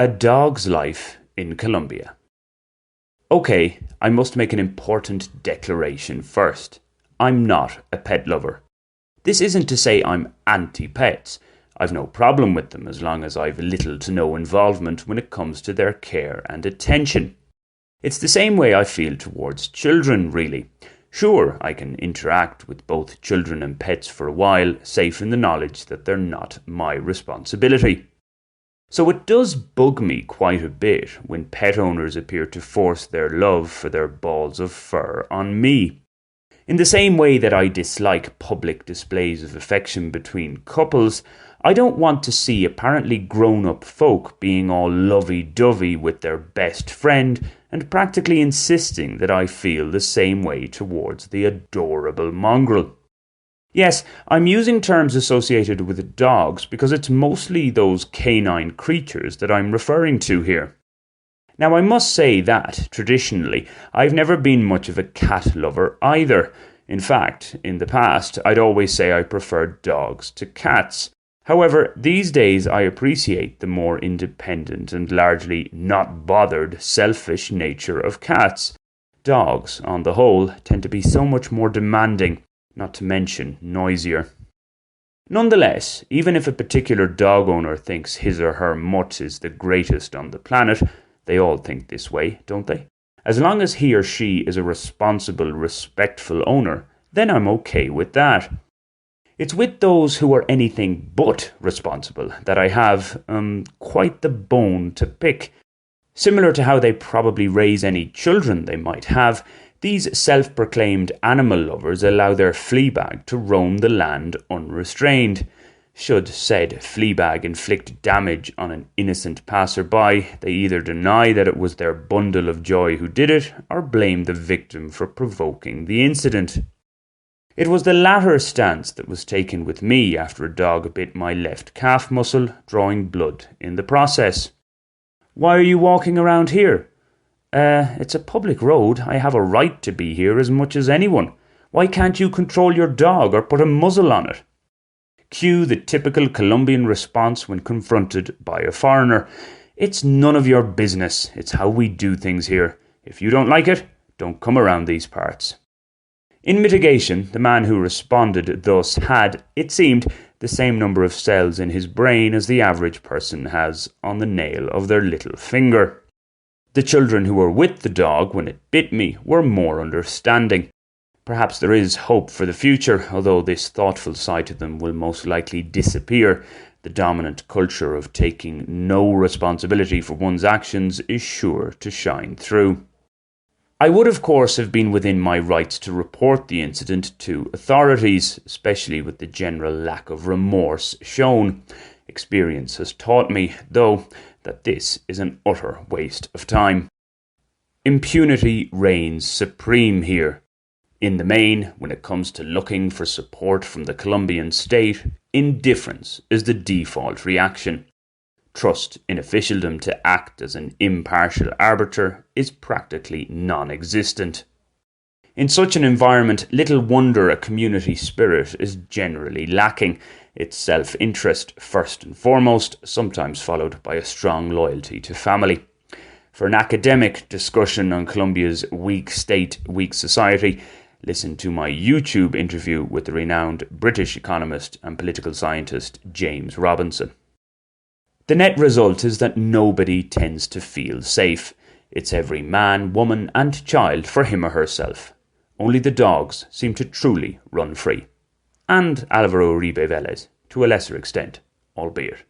A dog's life in Colombia. Okay, I must make an important declaration first. I'm not a pet lover. This isn't to say I'm anti-pets. I've no problem with them as long as I've little to no involvement when it comes to their care and attention. It's the same way I feel towards children, really. Sure, I can interact with both children and pets for a while, safe in the knowledge that they're not my responsibility. So it does bug me quite a bit when pet owners appear to force their love for their balls of fur on me. In the same way that I dislike public displays of affection between couples, I don't want to see apparently grown-up folk being all lovey-dovey with their best friend and practically insisting that I feel the same way towards the adorable mongrel. Yes, I'm using terms associated with dogs because it's mostly those canine creatures that I'm referring to here. Now, I must say that, traditionally, I've never been much of a cat lover either. In fact, in the past, I'd always say I preferred dogs to cats. However, these days I appreciate the more independent and largely not bothered, selfish nature of cats. Dogs, on the whole, tend to be so much more demanding, not to mention noisier. Nonetheless, even if a particular dog owner thinks his or her mutt is the greatest on the planet, they all think this way, don't they? As long as he or she is a responsible, respectful owner, then I'm okay with that. It's with those who are anything but responsible that I have quite the bone to pick. Similar to how they probably raise any children they might have, these self-proclaimed animal lovers allow their fleabag to roam the land unrestrained. Should said fleabag inflict damage on an innocent passerby, they either deny that it was their bundle of joy who did it, or blame the victim for provoking the incident. It was the latter stance that was taken with me after a dog bit my left calf muscle, drawing blood in the process. "Why are you walking around here?" It's a public road. I have a right to be here as much as anyone. Why can't you control your dog or put a muzzle on it?" Cue the typical Colombian response when confronted by a foreigner. "It's none of your business. It's how we do things here. If you don't like it, don't come around these parts." In mitigation, the man who responded thus had, it seemed, the same number of cells in his brain as the average person has on the nail of their little finger. The children who were with the dog when it bit me were more understanding. Perhaps there is hope for the future, although this thoughtful side to them will most likely disappear. The dominant culture of taking no responsibility for one's actions is sure to shine through. I would, of course, have been within my rights to report the incident to authorities, especially with the general lack of remorse shown. Experience has taught me, though, that this is an utter waste of time. Impunity reigns supreme here. In the main, when it comes to looking for support from the Colombian state, indifference is the default reaction. Trust in officialdom to act as an impartial arbiter is practically non-existent. In such an environment, little wonder a community spirit is generally lacking. It's self-interest first and foremost, sometimes followed by a strong loyalty to family. For an academic discussion on Colombia's weak state, weak society, listen to my YouTube interview with the renowned British economist and political scientist James Robinson. The net result is that nobody tends to feel safe. It's every man, woman and child for him or herself. Only the dogs seem to truly run free. And Álvaro Uribe Vélez, to a lesser extent, albeit.